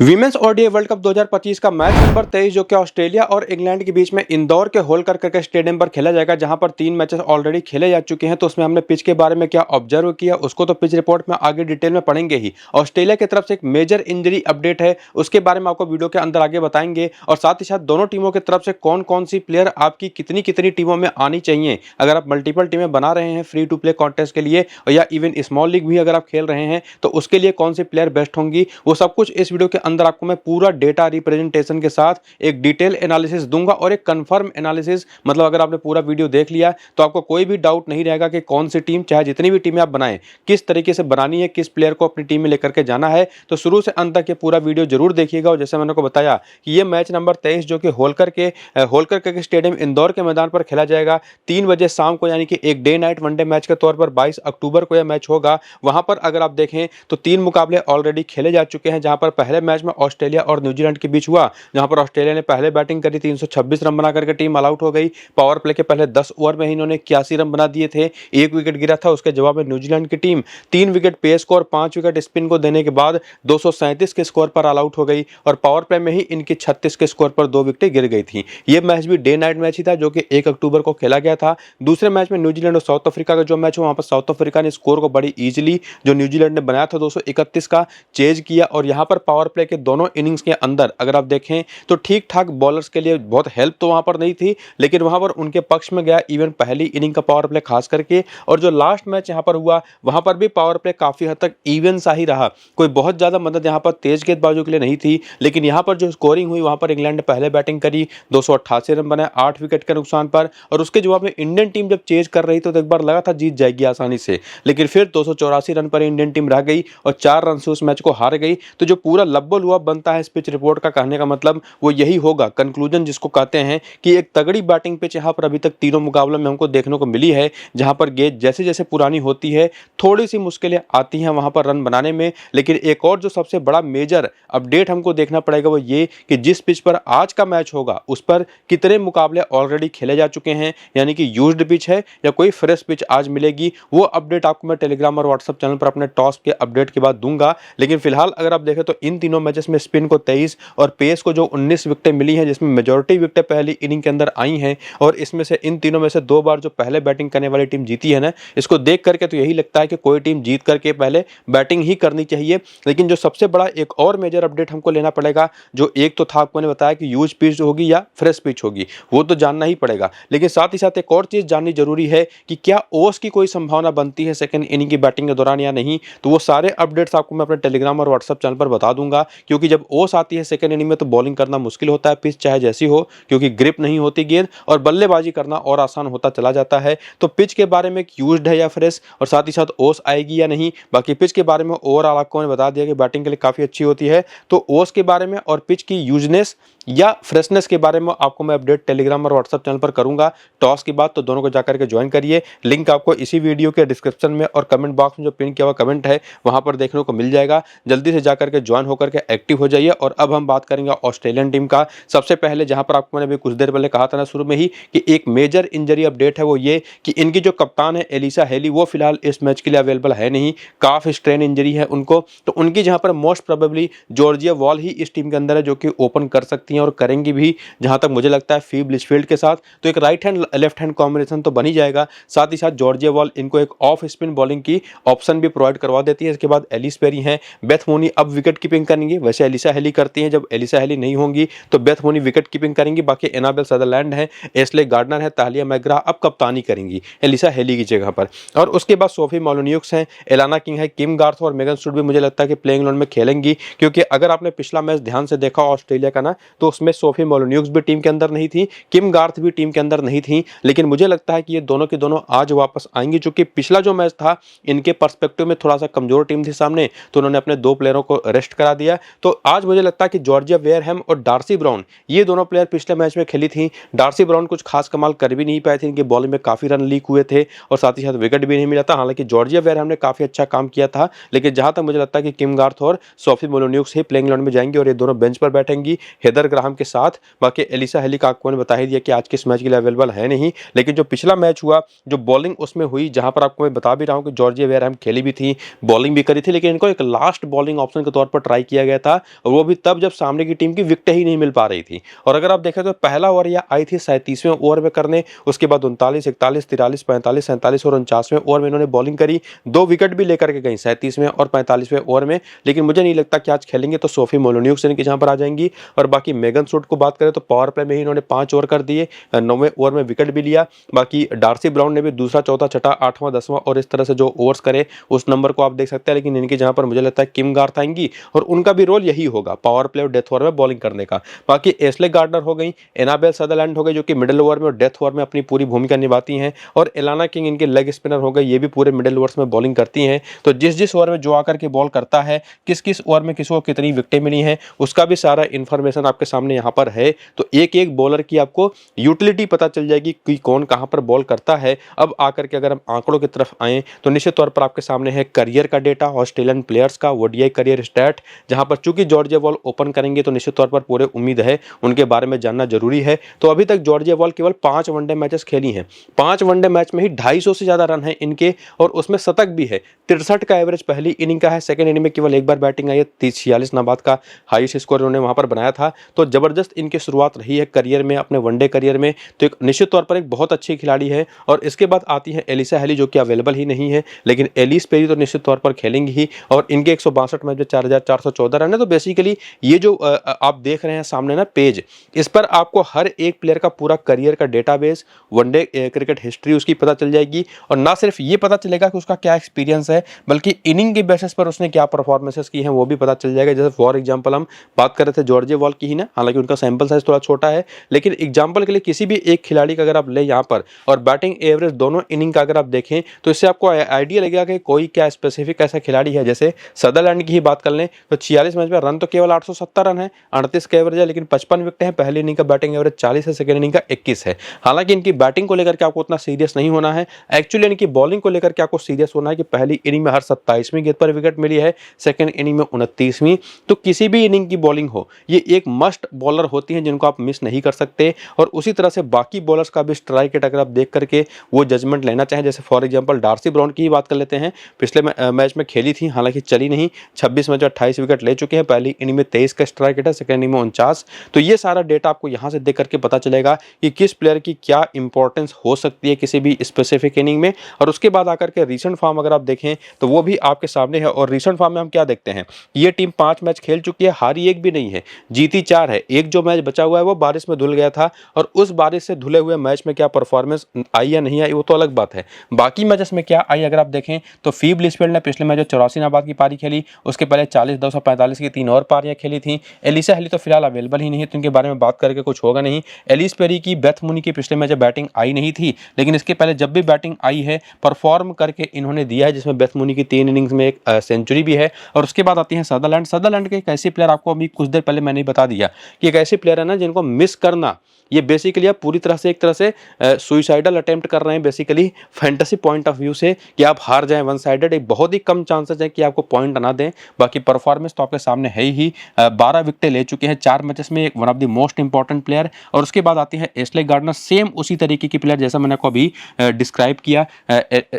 Women's ODI world cup 2025 का match number 23 जो कि ऑस्ट्रेलिया और इंग्लैंड के बीच में इंदौर के होलकर क्रिकेट स्टेडियम पर खेला जाएगा, जहां पर 3 मैचेस ऑलरेडी खेले जा चुके हैं। तो उसमें हमने पिच के बारे में क्या ऑब्जर्व किया उसको तो पिच रिपोर्ट में आगे डिटेल में पढ़ेंगे ही। ऑस्ट्रेलिया की तरफ से एक मेजर इंजरी अपडेट है, उसके बारे में आपको वीडियो के अंदर आगे बताएंगे। और साथ ही साथ दोनों टीमों की तरफ से कौन कौन सी प्लेयर आपकी कितनी कितनी टीमों में आनी चाहिए, अगर आप मल्टीपल टीमें बना रहे हैं फ्री टू प्ले कॉन्टेस्ट के लिए, या इवन स्मॉल लीग भी अगर आप खेल रहे हैं तो उसके लिए कौन सी प्लेयर बेस्ट होंगी, वो सब कुछ इस वीडियो के अंदर आपको मैं पूरा डेटा रिप्रेजेंटेशन के साथ एक डिटेल एनालिसिस दूंगा और एक कंफर्म एनालिसिस। मतलब अगर आपने पूरा वीडियो देख लिया तो आपको कोई भी डाउट नहीं रहेगा कि कौन सी टीम, चाहे जितनी भी टीमें आप बनाएं, किस तरीके से बनानी है, किस प्लेयर को अपनी टीम में लेकर के जाना है। तो शुरू से अंत तक ये पूरा वीडियो जरूर देखिएगा। और जैसे मैंने को बताया कि ये मैच नंबर 23 जो कि होलकर के स्टेडियम इंदौर के मैदान पर खेला जाएगा 3 बजे शाम को, यानी कि एक डे नाइट वनडे मैच के तौर पर 22 अक्टूबर को यह मैच होगा। वहां पर अगर आप देखें तो 3 मुकाबले ऑलरेडी खेले जा चुके हैं, जहां पर पहले मैच में ऑस्ट्रेलिया और न्यूजीलैंड के बीच हुआ, जहां पर ऑस्ट्रेलिया ने पहले बैटिंग करी, 326 रन बना करके टीम ऑल आउट हो गई। पावर प्ले के पहले 10 ओवर में ही इन्होंने 81 रन बना दिए थे, 1 विकेट गिरा था। उसके जवाब में न्यूजीलैंड की टीम 3 विकेट पेस को और 5 विकेट स्पिन को देने के बाद 237 के स्कोर पर ऑल आउट हो गई। और पावर प्ले में ही इनकी 36 के स्कोर पर 2 विकेटें गिर गई थी। यह मैच भी डे नाइट मैच ही था, जो कि 1 अक्टूबर को खेला गया था। दूसरे मैच में न्यूजीलैंड और साउथ अफ्रीका का जो मैच हुआ, वहां पर साउथ अफ्रीका ने स्कोर को बड़ी इजीली, जो न्यूजीलैंड ने बनाया था 231 का, चेज किया। और यहां पर पावर प्ले के दोनों इनिंग्स के अंदर अगर आप देखें तो ठीक ठाक बॉलर्स के लिए बहुत हेल्प तो वहां पर नहीं थी, लेकिन वहां पर उनके पक्ष में गया इवन पहली इनिंग का पावर प्ले खास करके। और जो लास्ट मैच यहां पर हुआ वहां पर भी पावर प्ले काफी हद तक इवन सा ही रहा, कोई बहुत ज्यादा मदद यहां पर तेज गेंदबाजों के लिए नहीं थी। लेकिन यहां पर जो स्कोरिंग हुई, वहां पर इंग्लैंड ने पहले बैटिंग करी, 288 रन बनाए 8 विकेट के नुकसान पर। और उसके जवाब में इंडियन टीम जब चेज कर रही तो एक बार लगा था जीत जाएगी आसानी से, लेकिन फिर 284 रन पर इंडियन टीम रह गई और 4 रन से उस मैच को हार गई। तो जो पूरा लब्बल हुआ बनता है इस पिच रिपोर्ट का, कहने का मतलब वो यही होगा, कंक्लूजन जिसको कहते हैं कि एक तगड़ी बैटिंग पिच यहां पर अभी तक तीनों मुकाबलों में हमको देखने को मिली है, जहां पर गेंद जैसे जैसे पुरानी होती है थोड़ी सी मुश्किलें आती हैं वहां पर रन बनाने में। लेकिन एक और जो सबसे बड़ा मेजर अपडेट हमको देखना पड़ेगा वो ये कि जिस पिच पर आज का मैच होगा उस पर कितने मुकाबले ऑलरेडी खेले जा चुके हैं, यानी कि यूज्ड पिच है या कोई फ्रेश पिच आज मिलेगी। वो अपडेट आपको मैं टेलीग्राम और व्हाट्सएप चैनल पर अपने टॉस के अपडेट के बाद दूंगा। लेकिन फिलहाल अगर आप देखें तो इन तीनों मैचेस में स्पिन को 23 और पेस को जो 19 विकेटें मिली हैं, जिसमें मेजॉरिटी विकेटें पहली इनिंग के अंदर आई हैं। और इसमें से इन तीनों में से 2 बार जो पहले बैटिंग करने वाली टीम जीती है ना, इसको देख करके तो यही लगता है कि कोई टीम जीत करके पहले बैटिंग ही करनी चाहिए। लेकिन जो सबसे बड़ा एक और मेजर अपडेट हमको लेना पड़ेगा, जो एक तो था आपको मैंने बताया कि यूज पिच होगी या फ्रेश पिच होगी, वो तो जानना ही पड़ेगा। लेकिन साथ ही साथ एक और चीज जाननी जरूरी है कि क्या ओस की कोई संभावना बनती है सेकंड इनिंग की बैटिंग के दौरान या नहीं। तो वो सारे अपडेट्स आपको मैं अपने टेलीग्राम और व्हाट्सएप चैनल पर बता दूंगा, क्योंकि जब ओस आती है सेकंड इनिंग में तो बॉलिंग करना मुश्किल होता है, पिच चाहे जैसी हो, क्योंकि ग्रिप नहीं होती गेंद, और बल्लेबाजी करना और आसान होता चला जाता है। तो पिच के बारे में यूज्ड है या फ्रेश, और साथ ही साथ ओस आएगी या नहीं। बाकी पिच के बारे में ओवरऑल आपको मैंने बता दिया कि बैटिंग के लिए काफी अच्छी होती है। तो ओस के बारे में और पिच की यूजनेस या फ्रेशनेस के बारे में आपको मैं अपडेट टेलीग्राम और व्हाट्सएप चैनल पर करूंगा टॉस की बात, तो दोनों को जाकर के ज्वाइन करिए। लिंक आपको इसी वीडियो के डिस्क्रिप्शन में और कमेंट बॉक्स में जो पिन किया हुआ कमेंट है वहां पर देखने को मिल जाएगा। जल्दी से जाकर के ज्वाइन होकर के एक्टिव हो जाइए। और अब हम बात करेंगे ऑस्ट्रेलियन टीम का। सबसे पहले जहां पर आपको मैंने अभी कुछ देर पहले कहा था ना शुरू में ही कि एक मेजर इंजरी अपडेट है, वो ये कि इनकी जो कप्तान है एलिसा हेली, वो फिलहाल इस मैच के लिए अवेलेबल है नहीं, काफ स्ट्रेन इंजरी है उनको। तो उनकी जहां पर मोस्ट प्रोबेबली जॉर्जिया वॉल ही इस टीम के अंदर है, जो कि ओपन कर सकती हैं और करेंगी भी, जहां तक मुझे लगता है फीब लिचफील्ड के साथ। तो एक right hand left hand combination तो बन ही जाएगा। साथ ही साथ जॉर्जिया वॉल इनको एक ऑफ स्पिन बॉलिंग की ऑप्शन भी प्रोवाइड करवा देती है। इसके बाद एलिस पेरी हैं, बेथ मोनी अब विकेट कीपिंग करेंगी, वैसे एलिसा हेली करती हैं। जब एलिसा हेली नहीं होंगी तो बेथ मोनी विकेट कीपिंग करेंगी। बाकी एनाबेल सदरलैंड है, एस्ले गार्डनर है, तालिया मैग्रा अब कप्तानी करेंगी एलिसा हेली की जगह पर। और उसके बाद सोफी मोलोन्यूक्स हैं, एलाना किंग है, किम गार्थ और मेगन स्टुड भी मुझे लगता है कि प्लेइंग इलेवन में खेलेंगी। क्योंकि अगर आपने पिछला मैच ध्यान से देखा ऑस्ट्रेलिया का ना, तो उसमें सोफी मोलोन्यूक्स भी टीम के अंदर नहीं थी, किम गार्थ भी टीम के अंदर नहीं थी। लेकिन मुझे लगता है कि ये दोनों के दोनों आज वापस आएंगी, चूंकि पिछला जो मैच था इनके पर्सपेक्टिव में थोड़ा सा कमजोर टीम थी सामने, तो उन्होंने अपने 2 प्लेयरों को रेस्ट करा दिया। तो आज मुझे लगता है कि जॉर्जिया वेयरहैम और डार्सी ब्राउन, ये दोनों प्लेयर पिछले मैच में खेली थी। डार्सी ब्राउन कुछ खास कमाल कर भी नहीं पाए थे, इनकी बॉलिंग में काफी रन लीक हुए थे और साथ ही साथ विकेट भी नहीं मिला था। हालांकि जॉर्जिया वेयरहैम ने काफी अच्छा काम किया था। लेकिन जहां तक मुझे लगता है कि किम गार्थ और सोफी मोलोन्यूक्स ही प्लेइंग इलेवन में जाएंगे और ये दोनों बेंच पर बैठेंगी। हेदर डेविड ग्राहम के साथ। बाकी एलिसा हेली का आपको मैंने बता ही दिया कि आज के इस मैच के लिए अवेलेबल है नहीं, लेकिन जो पिछला मैच हुआ, जो बॉलिंग उसमें हुई, जहां पर आपको मैं बता भी रहा हूं कि जॉर्जिया वेयरहैम खेली भी थी, बॉलिंग भी करी थी, लेकिन इनको एक लास्ट बॉलिंग ऑप्शन के तौर पर ट्राई किया गया था, और वो भी तब जब सामने की टीम की विकेट ही नहीं मिल पा रही थी। और अगर आप देखें तो पहला ओवर यह आई थी 37वें ओवर में करने, उसके बाद 39, 41, 43, 45, 47 और 49वें ओवर में इन्होंने बॉलिंग करी, 2 विकेट भी लेकर के गई 37वें और 45वें ओवर में। लेकिन मुझे नहीं लगता कि आज खेलेंगे तो सोफी मोलिन्यूक्स इनकी जहां पर आ जाएंगी। और बाकी मेगन सूट को बात करें तो पावर प्ले में ही इन्होंने 5 ओवर कर दिए, 9वें ओवर में विकेट भी लिया। बाकी डार्सी ब्राउन ने भी दूसरा, चौथा, छठा, 8वां, 10वां और इस तरह से जो ओवर्स करे उस नंबर को आप देख सकते हैं। लेकिन इनके जहां पर मुझे लगता है किम गार्थ आएंगी और उनका भी रोल यही होगा, पावर प्ले और डेथ ओवर में बॉलिंग करने का। बाकी एस्ले गार्डनर हो गई, एनाबेल सदरलैंड हो गई जो कि मिडिल ओवर में और डेथ ओवर में अपनी पूरी भूमिका निभाती हैं, और एलाना किंग इनके लेग स्पिनर हो गई, ये भी पूरे मिडिल ओवर्स में बॉलिंग करती हैं। तो जिस जिस ओवर में जो आकर के बॉल करता है, किस किस ओवर में किसको कितनी विकेटें मिली हैं, उसका भी सारा इंफॉर्मेशन आपके सामने यहाँ पर है। तो एक एक बॉलर की आपको यूटिलिटी पता चल जाएगी कि कौन कहाँ पर बॉल करता है। अब आकर के अगर हम आंकड़ों की तरफ आएँ तो निश्चित तौर पर आपके सामने है करियर का डेटा, ऑस्ट्रेलियन प्लेयर्स का ओडीआई करियर स्टैट, जहां पर चूंकि जॉर्जिया वॉल ओपन करेंगे तो निश्चित तौर पर पूरे उम्मीद है उनके बारे में जानना जरूरी है। तो अभी तक जॉर्जिया वॉल केवल 5 वनडे मैचेस खेली हैं, 5 वनडे मैच में ही 250 से ज्यादा रन है इनके, और उसमें शतक भी है। 63 का एवरेज पहली इनिंग का है, सेकंड इनिंग में केवल एक बार बैटिंग आई है, 46 नाबाद का हाईएस्ट स्कोर उन्होंने वहां पर बनाया था। तो जबरदस्त इनकी शुरुआत रही है करियर में, अपने वनडे करियर में। तो एक निश्चित तौर पर एक बहुत अच्छी खिलाड़ी है। और इसके बाद आती है एलिसा हेली जो कि अवेलेबल ही नहीं है, लेकिन एलिस पेरी तो निश्चित तौर पर खेलेंगी ही, और इनके 162 मैच में 4414 रन है। तो बेसिकली ये जो आप देख रहे हैं सामने ना पेज, इस पर आपको हर एक प्लेयर का पूरा करियर का डेटाबेस, वनडे क्रिकेट हिस्ट्री उसकी पता चल जाएगी। और ना सिर्फ ये पता चलेगा कि उसका क्या एक्सपीरियंस है, बल्कि इनिंग के बेसिस पर उसने क्या परफॉर्मेंसेस की हैं वो भी पता चल जाएगा। जैसे फॉर एग्जांपल हम बात कर रहे थे जॉर्जिया वॉल की ही ना, हालांकि उनका सैंपल साइज थोड़ा छोटा है, लेकिन एग्जांपल के लिए किसी भी एक खिलाड़ी का अगर आप ले यहाँ पर, और बैटिंग एवरेज दोनों इनिंग का अगर आप देखें तो इससे आपको आइडिया लगेगा कि कोई क्या स्पेसिफिक ऐसा खिलाड़ी है। जैसे सदरलैंड की ही बात कर लें तो 46 मैच में रन तो केवल 870 रन है, 38 का एवरेज है, लेकिन 55 विकेट है। पहली इनिंग का बैटिंग एवरेज 40 है, सेकंड इनिंग का 21 है। हालांकि इनकी बैटिंग को लेकर के आपको उतना सीरियस नहीं होना है, एक्चुअली इनकी बॉलिंग को लेकर के आपको सीरियस होना है कि पहली इनिंग में हर 27वीं गेंद पर विकेट मिली है, सेकंड इनिंग में 29वीं। तो किसी भी इनिंग की बॉलिंग हो, ये एक मस्ट बॉलर होती हैं जिनको आप मिस नहीं कर सकते। और उसी तरह से बाकी बॉलर्स का भी स्ट्राइक रेट अगर आप देख करके वो जजमेंट लेना चाहें, जैसे फॉर एग्जांपल डार्सी ब्राउन की ही बात कर लेते हैं, पिछले मैच में खेली थी, हालांकि चली नहीं, 26 मैच में 28 विकेट ले चुके हैं, पहली इनिंग में 23 का स्ट्राइक रेट है, सेकंड इनिंग में 49। तो ये सारा डेटा आपको यहां से देख करके पता चलेगा कि किस प्लेयर की क्या इंपॉर्टेंस हो सकती है किसी भी स्पेसिफिक इनिंग में। और उसके बाद आकर के रीसेंट फॉर्म अगर आप देखें तो वो भी आपके सामने है। और रीसेंट फॉर्म में हम क्या देखते हैं, ये टीम 5 मैच खेल चुकी है, हारी एक भी नहीं है, जीती 4 है। एक जो मैच बचा हुआ है वो बारिश में धुल गया था, और उस बारिश से धुले हुए मैच में क्या परफॉर्मेंस आई या नहीं आई वो तो अलग बात है। बाकी मैचेस में क्या आई अगर आप देखें तो फीब लिसफील्ड ने पिछले मैच 84 नाबाद की पारी खेली, उसके पहले 40, 245 की 3 और पारियां खेली थी। एलिसा हेली तो फिलहाल अवेलेबल ही नहीं है, तो इनके बारे में बात करके कुछ होगा नहीं। एलिस पेरी की, बेथ मुनी की पिछले मैच बैटिंग आई नहीं थी, लेकिन इसके पहले जब भी बैटिंग आई है परफॉर्म करके इन्होंने दिया है, जिसमें बेथ मुनी की 3 इनिंग्स में एक सेंचुरी भी है। और उसके बाद आती है सदरलैंड। सदरलैंड के एक ऐसे प्लेयर, आपको अभी कुछ देर पहले मैंने बता दिया कि एक ऐसे प्लेयर है ना जिनको मिस करना, ये बेसिकली आप पूरी तरह से एक तरह से सुइसाइडल अटेम्प्ट कर रहे हैं, basically fantasy point of view से, कि आप हार जाएं वन साइडेड। एक बहुत ही कम चांसेस है कि आपको पॉइंट ना दें। बाकी परफॉर्मेंस तो आपके सामने है ही, 12 विकेटें ले चुके हैं 4 मैचेस में, एक one of the most important player. और उसके बाद आती है एस्ले गार्डनर, सेम उसी तरीके की प्लेयर जैसा मैंने आपको अभी डिस्क्राइब किया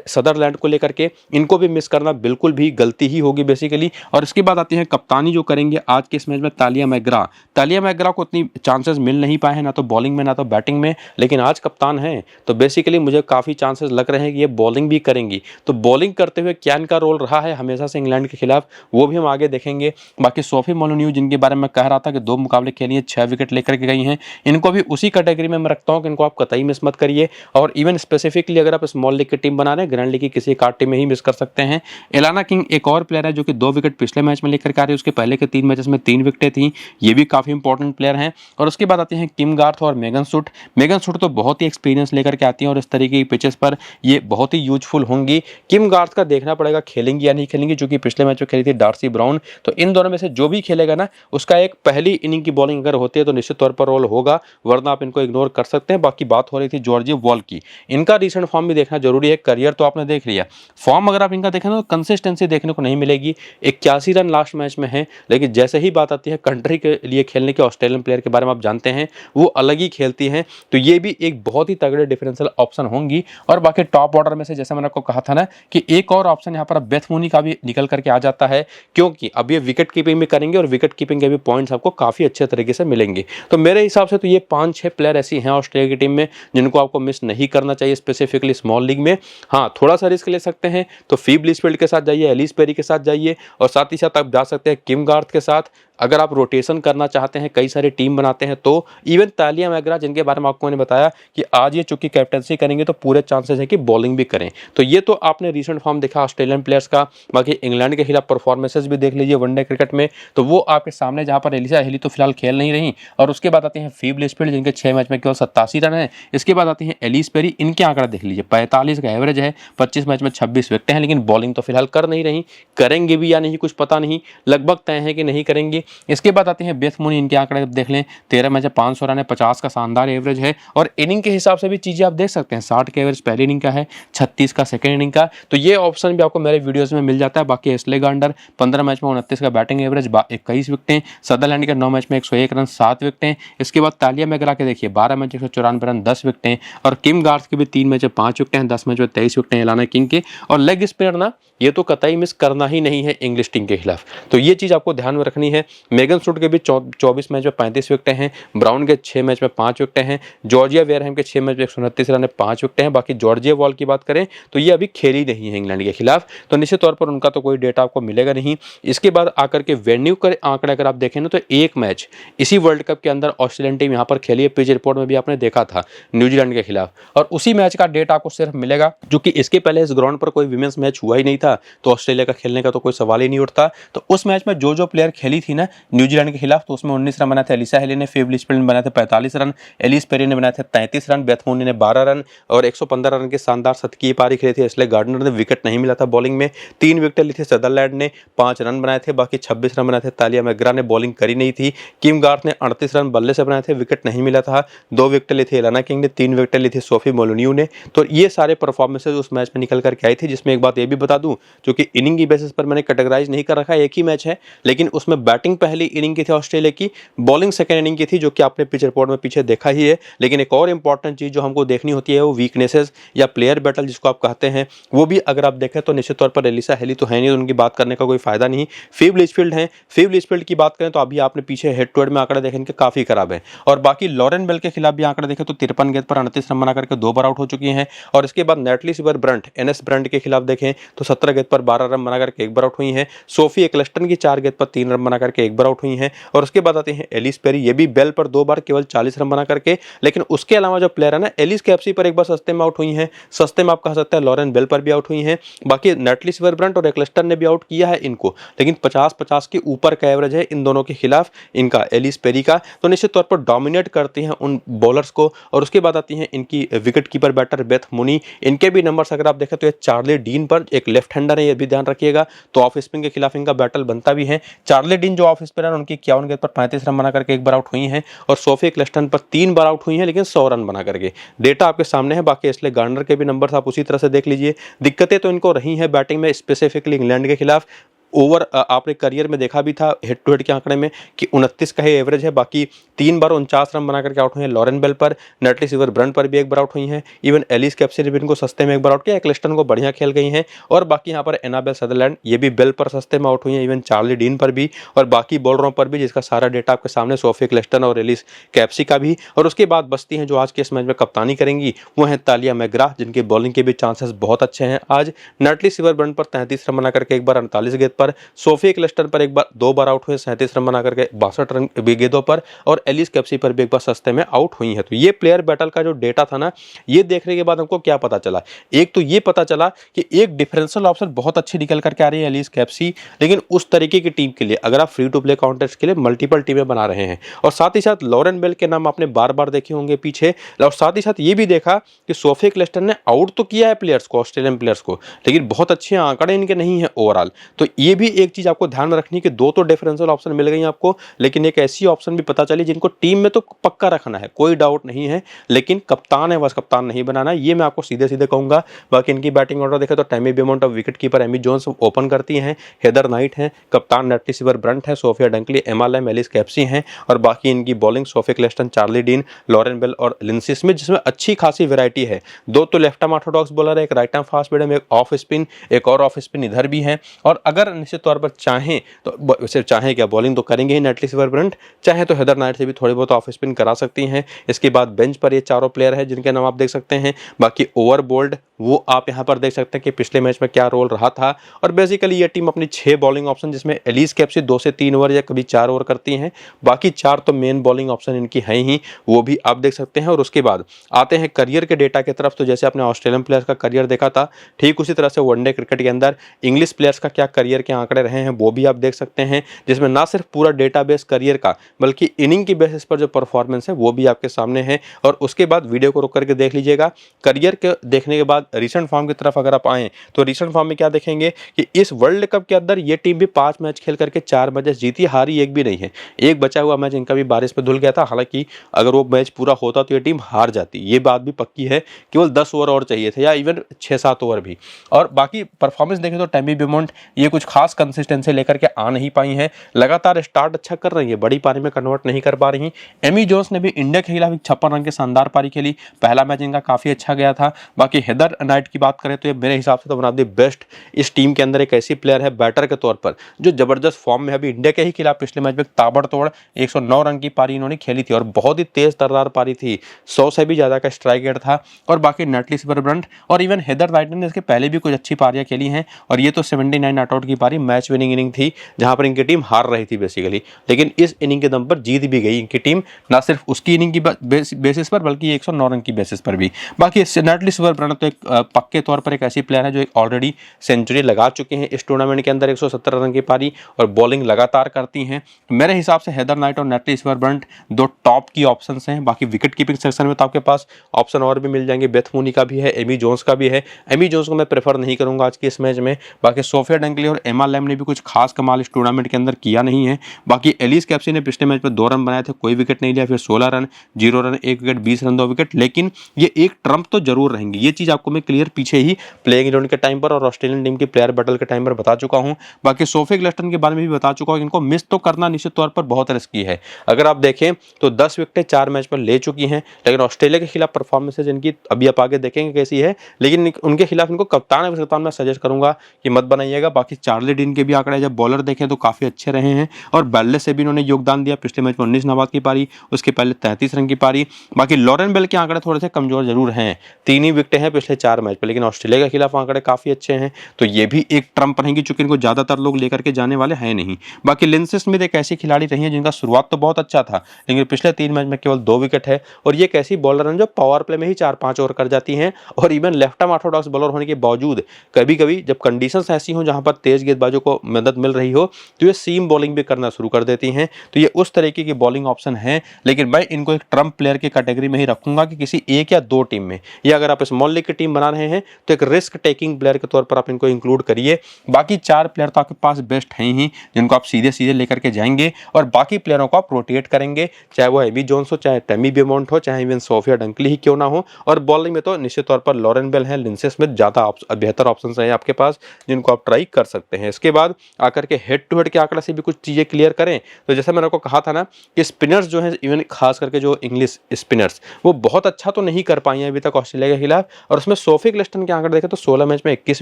सदरलैंड को लेकर के। इनको भी मिस करना बिल्कुल भी गलती ही होगी बेसिकली। और इसके बाद आती है कप्तानी जो करेंगे आज के इस मैच में तालिया मैग्रा। तालिया मैग्रा को इतनी चांसेस मिल नहीं पाए हैं, ना तो बॉलिंग में ना तो बैटिंग में, लेकिन आज कप्तान हैं, तो बेसिकली मुझे काफ़ी चांसेस लग रहे हैं कि ये बॉलिंग भी करेंगी। तो बॉलिंग करते हुए क्या इनका रोल रहा है हमेशा से इंग्लैंड के खिलाफ, वो भी हम आगे देखेंगे। बाकी सोफी मोलिन्यू जिनके बारे में कह रहा था कि 2 मुकाबले खेलिए, 6 विकेट लेकर के गई हैं, इनको भी उसी कैटेगरी में मैं रखता हूँ कि इनको आप कतई मिस मत करिए। और इवन स्पेसिफिकली अगर आप स्मॉल लीग की टीम बना रहे हैं, ग्रैंड लीग की किसी एक टीम में ही मिस कर सकते हैं। एलाना किंग एक और प्लेयर है जो कि 2 विकेट पिछले मैच में लेकर के आ रही है, उसके पहले के 3 मैचेस में 3 विकेटें थी, ये भी काफ़ी इंपॉर्टेंट प्लेयर हैं। और उसके बाद आते हैं किम गार्थ और मेगन सूट। मेगन सूट तो बहुत ही एक्सपीरियंस लेकर के आती हैं और इस तरीके की पिचेस पर ये बहुत ही यूजफुल होंगी। किम गार्थ का देखना पड़ेगा खेलेंगी या नहीं खेलेंगी, क्योंकि पिछले मैच में खेली थी डार्सी ब्राउन। तो इन दोनों में से जो भी खेलेगा ना, उसका एक पहली इनिंग की बॉलिंग अगर होती है तो निश्चित तौर पर रोल होगा, वरना आप इनको इग्नोर कर सकते हैं। बाकी बात हो रही थी जॉर्जिया वॉल की, इनका रिसेंट फॉर्म भी देखना जरूरी है। करियर तो आपने देख लिया, फॉर्म अगर आप इनका देखें तो कंसिस्टेंसी देखने को नहीं मिलेगी। 81 रन लास्ट मैच में है, लेकिन जैसे ही बात आती है कंट्री के लिए खेलने के ऑस्ट्रेलियन प्लेयर के बारे में आप जानते हैं, वो अलग ही खेलती हैं। तो ये भी एक बहुत ही तगड़े डिफरेंशियल ऑप्शन होंगी। और बाकी टॉप ऑर्डर में से जैसे मैंने आपको कहा था ना कि एक और ऑप्शन यहाँ पर बेथ मूनी का भी निकल करके आ जाता है, क्योंकि अब ये विकेट कीपिंग भी करेंगे और विकेट कीपिंग के भी पॉइंट्स आपको काफ़ी अच्छे तरीके से मिलेंगे। तो मेरे हिसाब से तो ये 5-6 प्लेयर ऐसी हैं ऑस्ट्रेलिया की टीम में जिनको आपको मिस नहीं करना चाहिए, स्पेसिफिकली स्मॉल लीग में। हाँ, थोड़ा सा रिस्क ले सकते हैं तो फीब लिचफील्ड के साथ जाइए, एलिस पेरी के साथ जाइए, और साथ ही साथ आप जा सकते हैं किम गार्थ के साथ। अगर आप रोटेशन करना चाहते हैं, कई सारी टीम बनाते हैं, तो इवन तालिया मैग्रा जिनके बारे में आपको मैंने बताया कि आज ये चूंकि कैप्टनसी करेंगे तो पूरे चांसेस है कि बॉलिंग भी करें। तो ये तो आपने रिसेंट फॉर्म देखा ऑस्ट्रेलियन प्लेयर्स का। बाकी इंग्लैंड के खिलाफ परफॉर्मेंसेज भी देख लीजिए वनडे क्रिकेट में, तो वो आपके सामने, जहां पर एलिसा हेली तो फिलहाल खेल नहीं रही। और उसके बाद आते हैं फीब लिचफील्ड जिनके 6 मैच में केवल 87 रन है। इसके बाद आती हैं एलिस पेरी, इनके आंकड़ा देख लीजिए 45 का एवरेज है, 25 मैच में 26 विकेट हैं, लेकिन बॉलिंग तो फिलहाल कर नहीं रही। करेंगे भी या नहीं कुछ पता नहीं, लगभग तय है कि नहीं करेंगे। इसके बाद आते हैं बेथ मूनी, इनके आंकड़े देख लें 13 मैच में 500 रन है, 50 का शानदार एवरेज है। और इनिंग के हिसाब से भी चीजें आप देख सकते हैं, 60 का एवरेज पहली इनिंग का है, 36 का सेकंड इनिंग का। तो ये ऑप्शन भी आपको मेरे वीडियोस में मिल जाता है। बाकी एस्ले गार्डनर 15 मैच में 29 का बैटिंग एवरेज, 21 विकेटें। सदरलैंड के 9 मैच में 101 रन, 7 विकेटें। इसके बाद तालिया मैग्रा के देखिए 12 मैच 194 रन, 10 विकेटें। और किम गार्थ के भी 3 मैच में 5 विकेटें, 10 मैच में 23 विकेटें एलाना किंग के। और लेग स्पिनर ना, ये तो कतई मिस करना ही नहीं है इंग्लिश टीम के खिलाफ, तो ये चीज आपको ध्यान में रखनी है। मेगन स्टुट के भी 24 मैच में 35 विकेटें हैं, ब्राउन के 6 मैच में 5 विकेटें हैं, जॉर्जिया वेयरहैम के 6 मैच में 129 रन है, 5 विकेटें हैं। बाकी जॉर्जिया वॉल की बात करें तो ये अभी खेली नहीं है इंग्लैंड के खिलाफ, तो निश्चित तौर पर उनका तो कोई डेटा आपको मिलेगा नहीं। इसके बाद आकर के वेन्यू के आंकड़े अगर आप देखें ना, तो एक मैच इसी वर्ल्ड कप के अंदर ऑस्ट्रेलियन टीम यहाँ पर खेली है, पिच रिपोर्ट में भी आपने देखा था, न्यूजीलैंड के खिलाफ। और उसी मैच का डेटा आपको सिर्फ मिलेगा, जो कि इसके पहले इस ग्राउंड पर कोई विमेंस मैच हुआ ही नहीं था, तो ऑस्ट्रेलिया का खेलने का तो कोई सवाल ही नहीं उठता। तो उस मैच में जो प्लेयर खेली थी ना न्यूजीलैंड के खिलाफ, तो उसमें 19 रन बनाए थे एलिसा हेली ने, फीब लिचफील्ड ने बनाए थे 45 रन, एलिस पेरी ने बनाए थे 33 रन, बेथ मूनी ने 12 रन और 115 रन के शानदार शतकीय पारी खेली थी। इसलिए गार्डनर ने विकेट नहीं मिला था बॉलिंग में, 3 विकेट ली थी। सदरलैंड ने 5 रन बनाए थे, बाकी 26 रन बनाए थे। तालिया मैग्रा ने बॉलिंग करी नहीं थी। किम गार्थ ने 38 रन बल्ले से बनाए थे, विकेट नहीं मिला था। 2 विकेट ली थी एलाना किंग ने, 3 विकेट ली थी सोफी मोलिन्यू ने। तो ये सारे परफॉर्मेंसेज उस मैच में निकल करके आई थी, जिसमें एक बात ये भी बता दूं, जो कि इनिंग की बेसिस पर मैंने कैटेगराइज नहीं कर रखा, एक ही मैच है, लेकिन उसमें बैटिंग पहली इनिंग की थी ऑस्ट्रेलिया की, बॉलिंग सेकंड इनिंग की थी, जो कि आपने पिच रिपोर्ट में पीछे देखा ही है। लेकिन एक और इंपॉर्टेंट चीज जो हमको देखनी होती है वो वीकनेसेस या प्लेयर बैटल जिसको आप कहते हैं, वो भी अगर आप देखें तो निश्चित तौर पर एलिसा हेली तो है नहीं, उनकी बात करने का कोई फायदा नहीं। फीब लिचफील्ड है, फीब लिचफील्ड की बात करें तो अभी आपने पीछे हेड टू हेड में आंकड़े देखे इनके काफी खराब है। और बाकी लॉरेन बेल के खिलाफ भी आंकड़े देखें तो 53 गेंद पर 38 रन बना करके 2 बार आउट हो चुकी हैं। और इसके बाद नेटली सिवर ब्रंट, एनएस ब्रंट के खिलाफ देखें तो 17 गेंद पर 12 रन बना करके 1 बार आउट हुई हैं। सोफी एक्लेस्टन की 4 गेंद पर 3 रन बना करके 1 बार आउट हुई हैं। और उसके बाद आते हैं एलिस पेरी, ये भी बेल पर 2 बार केवल 40 रन बना करके। लेकिन उसके अलावा जो प्लेयर है ना, एलिस कैप्सी पर 1 बार सस्ते में आउट हुई हैं, सस्ते में आप कह सकते हैं लॉरेन बेल पर भी आउट हुई हैं। बाकी नेटली सिवर ब्रंट और एक्लेस्टन ने भी आउट किया है इनको, लेकिन 50-50 के ऊपर का एवरेज है इन दोनों के खिलाफ, इनका एलिस पेरी का। तो निश्चित तौर पर डोमिनेट करती हैं उन बॉलर्स को। और उसके बाद आती हैं इनकी wicket keeper batter Beth Mooney, इनके भी नंबर्स अगर आप देखें तो ये चार्ली डीन पर, एक लेफ्ट हैंडर है, ये भी ध्यान रखिएगा, तो ऑफ स्पिन के खिलाफ इनका बैटल बनता भी है। चार्ली डीन जो ऑफ स्पिनर, उनकी 51 गेंद पर 35 रन बना करके 1 बार आउट हुई हैं। और सोफी एक्लेस्टन पर 3 बार आउट हुई हैं, लेकिन 100 रन बना करके। डेटा आपके सामने है। बाकी इसलिए गार्डनर के भी नंबर्स आप उसी तरह से देख लीजिए। दिक्कतें तो इनको रही हैं बैटिंग में, स्पेसिफिकली इंग्लैंड के खिलाफ। ओवर आपने करियर में देखा भी था हेड टू हेड के आंकड़े में कि 29 का ही एवरेज है। बाकी 3 बार 49 रन बना करके आउट हुए हैं। लॉरेन बेल पर, नेटली सिवर ब्रंट पर भी 1 बार आउट हुई हैं। इवन एलिस कैप्सी ने भी इनको सस्ते में 1 बार आउट किया। एक्लेस्टन को बढ़िया खेल गई हैं। और बाकी यहाँ पर एनाबेल सदरलैंड, ये भी बेल पर सस्ते में आउट हुई हैं। इवन चार्ली डीन पर भी और बाकी बॉलरों पर भी, जिसका सारा डेटा आपके सामने, सोफी एक्लेस्टन और एलिस कैप्सी का भी। और उसके बाद बचती हैं जो आज के इस मैच में कप्तानी करेंगी, वो है तालिया मैग्रा, जिनके बॉलिंग के भी चांसेस बहुत अच्छे हैं आज। नेटली सिवर ब्रंट पर 33 रन बना करके 1 बार 48 गेंद पर, सोफी एक्लेस्टन पर 2 बार आउट हुए 37 रन बना करके 62 रन गेंदों पर। और एलिस कैप्सी पर भी 1 बार सस्ते में आउट हुई है। तो ये प्लेयर बैटल का जो डेटा था ना, ये देखने के बाद हमको क्या पता चला, एक तो ये पता चला कि एक डिफरेंशियल ऑप्शन बहुत अच्छी निकल करके आ रही है एलिस कैप्सी। लेकिन उस तरीके की टीम के लिए अगर आप फ्री टू प्ले कॉन्टेस्ट के लिए मल्टीपल टीमें बना रहे हैं, और साथ ही साथ लॉरेन बेल के नाम आपने बार बार देखे होंगे पीछे, और साथ ही साथ ये भी देखा कि सोफी एक्लेस्टन ने आउट तो किया है प्लेयर्स को, ऑस्ट्रेलियन प्लेयर्स को, लेकिन बहुत अच्छे आंकड़े इनके नहीं है ओवरऑल। तो ये ये भी एक चीज़ आपको ध्यान में रखनी है कि 2 तो डिफरेंशियल ऑप्शन मिल गई आपको, लेकिन एक ऐसी ऑप्शन भी पता चली जिनको टीम में तो पक्का रखना है, कोई डाउट नहीं है, लेकिन कप्तान है बस कप्तान नहीं बनाना है, ये मैं आपको सीधे-सीधे कहूँगा। बाकी इनकी बैटिंग ऑर्डर देखें तो टैमी बेमोंट और wicket keeper Amy Jones open करती हैं, हेदर नाइट हैं, कप्तान नेट रिसीवर ब्रंट है, Sophia Dunkley, Emma Lamb, Alice Capsey हैं और बाकी इनकी bowling Sophie Ecclestone, Charlie Dean, Lauren Bell और लिंसी स्मिथ, जिसमें अच्छी खासी वैरायटी है। 2 तो लेफ्ट आर्म ऑर्थोडॉक्स बॉलर है, एक राइट आर्म फास्ट मीडियम, एक ऑफ स्पिन, एक और ऑफ स्पिन इधर भी है। और अगर निश्चित तौर पर चाहें तो सिर्फ चाहें क्या, बॉलिंग तो करेंगे ही नेट रिसीवर ब्रंट, चाहे तो हेदर नाइट से भी थोड़ी बहुत ऑफ स्पिन करा सकती हैं। इसके बाद बेंच पर ये चारों प्लेयर है जिनके नाम आप देख सकते हैं। बाकी ओवरबोल्ड वो आप यहां पर देख सकते हैं कि पिछले मैच में क्या रोल रहा था। और बेसिकली ये टीम अपनी 6 बॉलिंग ऑप्शन, जिसमें एलिस कैप्सी 2 से 3 ओवर या कभी 4 ओवर करती हैं, बाकी 4 तो मेन बॉलिंग ऑप्शन इनकी हैं ही, वो भी आप देख सकते हैं। और उसके बाद आते हैं करियर के डेटा की तरफ। तो जैसे आपने ऑस्ट्रेलियन प्लेयर्स का करियर देखा था, ठीक उसी तरह से वनडे क्रिकेट के अंदर इंग्लिश प्लेयर्स का क्या करियर के आंकड़े रहे हैं वो भी आप देख सकते हैं, जिसमें ना सिर्फ पूरा डेटाबेस करियर का बल्कि इनिंग की बेसिस पर जो परफॉर्मेंस है वो भी आपके सामने है। और उसके बाद वीडियो को रोक करके देख लीजिएगा। करियर के देखने के बाद रिसेंट फॉर्म की तरफ अगर आप आएँ तो रिसेंट फॉर्म में क्या देखेंगे कि इस वर्ल्ड कप के अंदर ये टीम भी 5 मैच खेल करके 4 मैचेस जीती, हारी एक भी नहीं है। एक बचा हुआ मैच इनका भी बारिश में धुल गया था, हालांकि अगर वो मैच पूरा होता तो ये टीम हार जाती, ये बात भी पक्की है। केवल 10 ओवर और चाहिए थे या इवन 6-7 ओवर भी। और बाकी परफॉर्मेंस देखें तो टैमी बेमोंट ये कुछ खास कंसिस्टेंसी लेकर के आ नहीं पाई हैं, लगातार स्टार्ट अच्छा कर रही है, बड़ी पारी में कन्वर्ट नहीं कर पा रही। एमी जोन्स ने भी इंडिया के खिलाफ 56 रन की शानदार पारी खेली, पहला मैच इनका काफी अच्छा गया था। बाकी हेदर नाइट की बात करें तो ये मेरे हिसाब से तो वन ऑफ द बेस्ट इस टीम के अंदर एक ऐसी प्लेयर है बैटर के तौर पर जो जबरदस्त फॉर्म में। अभी इंडिया के ही खिलाफ पिछले मैच में ताबड़तोड़ 109 रन की पारी इन्होंने खेली थी और बहुत ही तेज तर्रार पारी थी, 100 से भी ज्यादा का स्ट्राइक रेट था। और बाकी नेट रिसीवर ब्रंट और इवन हेदर नाइट ने इसके पहले भी कुछ अच्छी पारियां खेली हैं और ये तो 79 नॉट आउट की पारी मैच विनिंग इनिंग थी जहां पर इनकी टीम हार रही थी बेसिकली, लेकिन इस इनिंग के दम पर जीत भी गई इनकी टीम, ना सिर्फ उसकी इनिंग की बेसिस पर बल्कि 109 रन की बेसिस पर भी। बाकी नेट रिसीवर ब्रंट तो एक पक्के तौर पर एक ऐसी प्लेयर है जो एक ऑलरेडी सेंचुरी लगा चुके हैं इस टूर्नामेंट के अंदर, 117 रन की पारी और बॉलिंग लगातार करती हैं। मेरे हिसाब से हेदर नाइट और नेट रिसीवर ब्रंट 2 टॉप की ऑप्शंस हैं। बाकी विकेट कीपिंग सेक्शन में तो आपके पास ऑप्शन और भी मिल जाएंगे, बेथ मूनी का भी है, एमी जोन्स का भी है। एमी जोन्स को मैं प्रेफर नहीं करूंगा आज के इस मैच में। बाकी सोफिया डंकली और एमा लैम ने भी कुछ खास कमाल इस टूर्नामेंट के अंदर किया नहीं है। बाकी एलिस कैप्सी ने पिछले मैच में 2 रन बनाए थे, कोई विकेट नहीं लिया, फिर 16 run, 0 run, 1 wicket, 20 run, 2 wicket, लेकिन ये एक ट्रम्प तो जरूर रहेंगे। ये चीज आपको मैं क्लियर पीछे ही प्लेइंग इलेवन के टाइम पर और ऑस्ट्रेलियन टीम की प्लेयर बैटल के टाइम पर बता चुका हूं। बाकी सोफी क्लेस्टन के बारे में भी बता चुका हूं, इनको मिस तो करना निश्चित तौर पर बहुत रिस्की है। अगर आप देखें तो 10 विकेटें 4 मैच पर ले चुकी हैं, लेकिन ऑस्ट्रेलिया के खिलाफ परफॉर्मेंसेज इनकी अभी आप आगे देखेंगे कैसी है, लेकिन उनके खिलाफ इनको कप्तान मैं सजेस्ट करूंगा कि मत बनाइएगा। बाकी चार्ली डीन के भी आंकड़े जब बॉलर देखें तो काफी अच्छे रहे हैं और बैलेस से भी इन्होंने योगदान दिया, पिछले मैच में 19 नाबाद की पारी, उसके पहले 33 रन की पारी। बाकी लॉरेन बेल के आंकड़े थोड़े से कमजोर जरूर हैं, 3 ही विकेटें हैं पिछले 4 मैच पर, लेकिन ऑस्ट्रेलिया के खिलाफ आंकड़े काफी अच्छे हैं, तो ये भी एक ट्रम्प रहेंगी चूंकि इनको ज्यादातर लोग लेकर के जाने वाले हैं नहीं। बाकी लिंसी स्मिथ एक ऐसी खिलाड़ी रही है जिनका शुरुआत तो बहुत अच्छा था, लेकिन पिछले 3 मैच में केवल 2 विकेट है और ये एक ऐसी बॉलर है जो पावर प्ले में ही 4-5 ओवर कर जाती हैं और even left arm Orthodox bowler होने के बावजूद कभी कभी जब कंडीशंस ऐसी हो जहां पर तेज गेंदबाजों को मदद मिल रही हो तो ये सीम बॉलिंग भी करना शुरू कर देती हैं। तो ये उस तरीके की बॉलिंग ऑप्शन है, लेकिन मैं इनको एक ट्रम्प प्लेयर की कैटेगरी में ही रखूंगा कि किसी एक या 2 टीम में, या अगर आप स्मॉल लीग की टीम बना रहे हैं तो एक रिस्क टेकिंग प्लेयर के तौर पर आप इनको इंक्लूड करिए। बाकी 4 प्लेयर तो आपके पास बेस्ट हैं ही जिनको आप सीधे सीधे लेकर के जाएंगे और बाकी प्लेयरों को आप रोटेट करेंगे, चाहे वो एमी जोन्स हो, चाहे टैमी बेमोंट हो, चाहे इवन सोफिया डंकली ही क्यों ना हो। और बॉलिंग में तो निश्चित तौर पर लॉरेन बेल है, लिंसी स्मिथ ज्यादा बेहतर ऑप्शन हैं आपके पास जिनको आप ट्राई कर सकते हैं। इसके बाद आकर के हेड टू हेड के आंकड़े से भी कुछ चीजें क्लियर करें तो जैसे मैंने आपको कहा था ना कि स्पिनर्स जो है, इवन खास करके जो इंग्लिश स्पिनर्स, वो बहुत अच्छा तो नहीं कर पाई हैं अभी तक ऑस्ट्रेलिया के खिलाफ। और उसमें सोफी क्लेस्टन के आंकड़े देखें तो 16 मैच में 21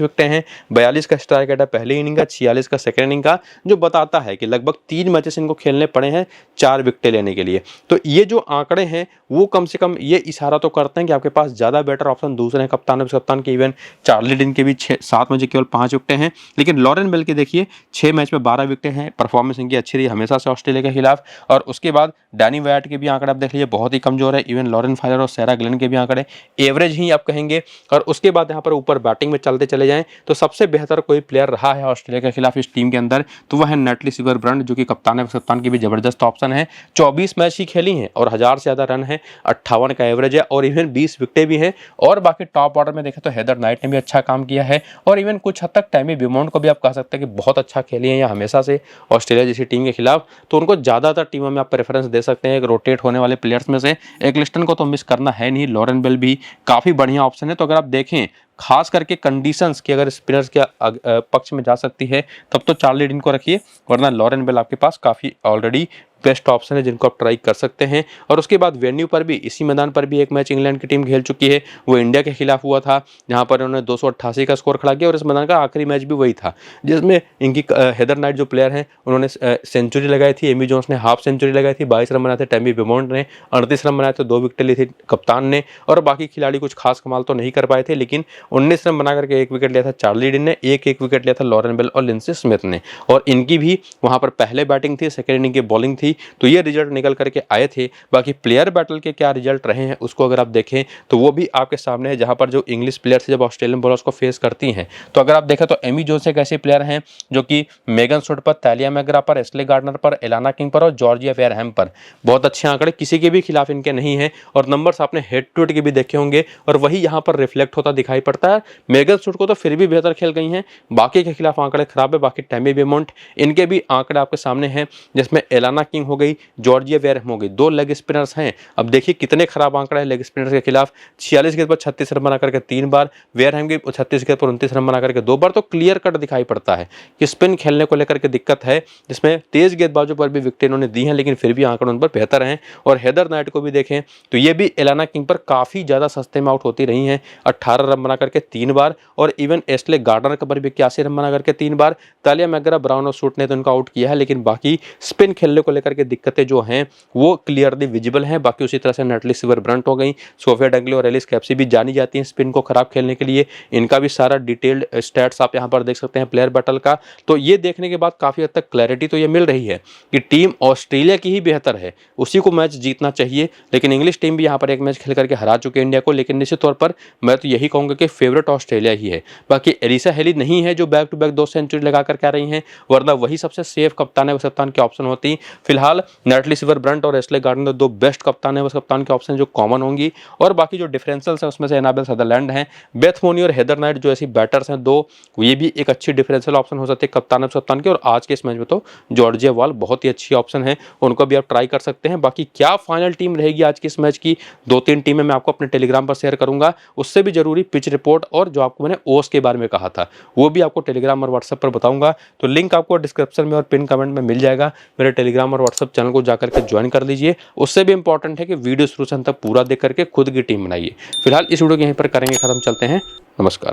विकेटें हैं, 42 का स्ट्राइक रेट है पहली इनिंग का, 46 का सेकेंड इनिंग का, जो बताता है कि लगभग 3 मैचेस इनको खेलने पड़े हैं 4 विकेटें लेने के लिए। तो ये जो आंकड़े हैं वो कम से कम ये इशारा तो करते हैं कि आपके पास ज्यादा बेटर ऑप्शन दूसरे हैं कप्तान के। इवन चार्ली डिन के भी 7 मैच केवल 5 विकेटें हैं, लेकिन लॉरेन बेल के देखिए 6 मैच में 12 विकेटें हैं, परफॉर्मेंस इनकी अच्छी रही हमेशा से ऑस्ट्रेलिया के खिलाफ। और उसके बाद डैनी वायट के भी आंकड़े आप देख लीजिए बहुत ही कमजोर है, इवन लॉरेन फाइलर और सैरा ग्लेन के भी आंकड़े एवरेज ही आप कहेंगे। और उसके बाद यहाँ पर ऊपर बैटिंग में चलते चले जाएं तो सबसे बेहतर कोई प्लेयर रहा है ऑस्ट्रेलिया के खिलाफ इस टीम के अंदर तो वह है नेटली सिवरब्रंट, जो कि कप्तान कप्तान की भी जबरदस्त ऑप्शन है। 24 मैच ही खेली हैं और 1000 से ज्यादा रन है, 58 का एवरेज है और इवन 20 विकेटें भी हैं। और बाकी टॉप ऑर्डर में देखें तो हेदर नाइट ने भी अच्छा काम किया है और इवन कुछ हद तक टैमी ब्यूमॉन्ट को भी आप कह सकते हैं कि बहुत अच्छा खेली है या हमेशा से ऑस्ट्रेलिया जैसी टीम के खिलाफ, तो उनको ज्यादातर टीमों में आप प्रेफरेंस दे सकते हैं। एक रोटेट होने वाले प्लेयर्स में से एक लिस्टन को तो मिस करना है नहीं, लॉरेन बेल भी काफी बढ़िया ऑप्शन है। तो अगर आप देखें खास करके कंडीशंस की अगर स्पिनर्स के पक्ष में जा सकती है तब तो चार्ली डिन को रखिए, वरना लॉरेन बेल आपके पास काफी ऑलरेडी बेस्ट ऑप्शन है जिनको आप ट्राई कर सकते हैं। और उसके बाद वेन्यू पर भी, इसी मैदान पर भी एक मैच इंग्लैंड की टीम खेल चुकी है, वो इंडिया के खिलाफ हुआ था जहां पर उन्होंने 288 का स्कोर खड़ा किया और इस मैदान का आखिरी मैच भी वही था जिसमें इनकी हेदर नाइट जो प्लेयर हैं उन्होंने सेंचुरी लगाई थी, एमी जोन्स ने हाफ सेंचुरी लगाई थी, 22 रन बनाए थे, टैमी ब्यूमॉन्ट ने 38 रन बनाए थे, 2 विकेट ली थी कप्तान ने, और बाकी खिलाड़ी कुछ खास कमाल तो नहीं कर पाए थे, लेकिन 19 रन बना करके 1 विकेट लिया था चार्ली डिन ने, एक विकेट लिया था लॉरेन बेल और लिंडसे स्मिथ ने, और इनकी भी वहां पर पहले बैटिंग थी, सेकेंड इनिंग की बॉलिंग थी, तो ये रिजल्ट निकल करके आए थे। बाकी प्लेयर बैटल के क्या रिजल्ट रहे हैं उसको अगर आप देखें तो वो भी आपके सामने है, जहां पर जो इंग्लिश प्लेयर्स जब ऑस्ट्रेलियन बॉलर्स को फेस करती हैं तो अगर आप देखें तो एमी जोन्स एक ऐसे प्लेयर हैं जो कि मेगन सूट पर, तालिया मैग्रा पर, एस्ले गार्डनर पर, एलाना किंग पर और जॉर्जिया वेयरहैम पर बहुत अच्छे आंकड़े किसी के भी खिलाफ इनके नहीं है, और नंबर्स आपने हेड टू हेड के भी देखे होंगे और वही यहां पर रिफ्लेक्ट होता दिखाई पड़ता है। मेगन सूट को तो फिर भी बेहतर खेल गई हैं, बाकी के खिलाफ आंकड़े खराब है। बाकी टैमी ब्यूमॉन्ट, इनके भी आंकड़े आपके सामने हैं, जिसमें एलाना किंग हो गई, जॉर्जिया वेयरहैम हो गई, 2 लेग स्पिनर्स हैं। अब देखिए कितने खराब आंकड़ा है लेग स्पिनर्स के खिलाफ, 46 गेंद पर 36 रन बना करके 3 बार, वेयरहैम की 36 गेंद पर 29 रन बना करके 2 बार, तो क्लियर कट दिखाई पड़ता है कि स्पिन खेलने को लेकर के दिक्कत है, जिसमें तेज गेंदबाजों पर भी विकेट इन्होंने दी हैं लेकिन फिर भी आंकड़े उन पर बेहतर हैं। और हेदर नाइट को भी देखें तो ये भी एलाना किंग पर काफी ज्यादा सस्ते में आउट होती रही हैं, 18 रन बना करके 3 बार, और इवन एस्ले गार्डनर पर भी 81 रन बना करके 3 बार, तालिया मैग्रा, ब्राउन और सूट ने तो उनको आउट किया है, लेकिन बाकी स्पिन खेलने को लेकर के दिक्कतें जो हैं वो क्लियरली विजिबल हैं। बाकी उसी तरह से नेटली सिवरब्रंट हो गई, सोफिया डंगले और एलिस कैप्सी भी जानी जाती हैं स्पिन को खराब खेलने के लिए, इनका भी सारा डिटेल्ड स्टैट्स आप यहां पर देख सकते हैं प्लेयर बैटल का। तो ये देखने के बाद काफी हद तक क्लैरिटी तो ये मिल रही है कि टीम ऑस्ट्रेलिया की ही बेहतर है, उसी को मैच जीतना चाहिए, लेकिन इंग्लिश टीम भी यहां पर एक मैच खेल करके हरा चुके हैं इंडिया को, लेकिन निश्चित तौर पर मैं तो यही कहूंगा कि फेवरेट ऑस्ट्रेलिया ही है। बाकी एलिसा हेली नहीं है जो बैक टू बैक 2 सेंचुरी लगा करके आ रही हैं, वरना वही सबसे सेफ कप्तान है, वो कप्तान की ऑप्शन होती। फिलहाल नेटली सिवरब्रंट और एस्ले गार्डनर 2 बेस्ट कप्तान है, उस कप्तान के ऑप्शन जो कॉमन होंगी, और बाकी जो डिफरेंशियल्स हैं उसमें से एनाबेल सदरलैंड हैं, बेथ मोनी और हेदर नाइट जो ऐसी बैटर्स हैं 2, ये भी एक अच्छी डिफरेंशियल ऑप्शन हो सकती है कप्तान और कप्तान की। और आज के इस मैच में तो जॉर्जिया वॉल बहुत ही अच्छी ऑप्शन है, उनको भी आप ट्राई कर सकते हैं। बाकी क्या फाइनल टीम रहेगी आज के इस मैच की, 2-3 टीमें मैं आपको अपने टेलीग्राम पर शेयर करूंगा, उससे भी जरूरी पिच रिपोर्ट और जो आपको मैंने ओस के बारे में कहा था वो भी आपको टेलीग्राम और व्हाट्सएप पर बताऊंगा। तो लिंक आपको डिस्क्रिप्शन में और पिन कमेंट में मिल जाएगा, मेरे टेलीग्राम और व्हाट्सएप चैनल को जाकर के ज्वाइन कर लीजिए। उससे भी इंपॉर्टेंट है कि वीडियो शुरू से अंत तक पूरा देख करके खुद की टीम बनाइए। फिलहाल इस वीडियो को यहीं पर करेंगे खत्म, चलते हैं, नमस्कार।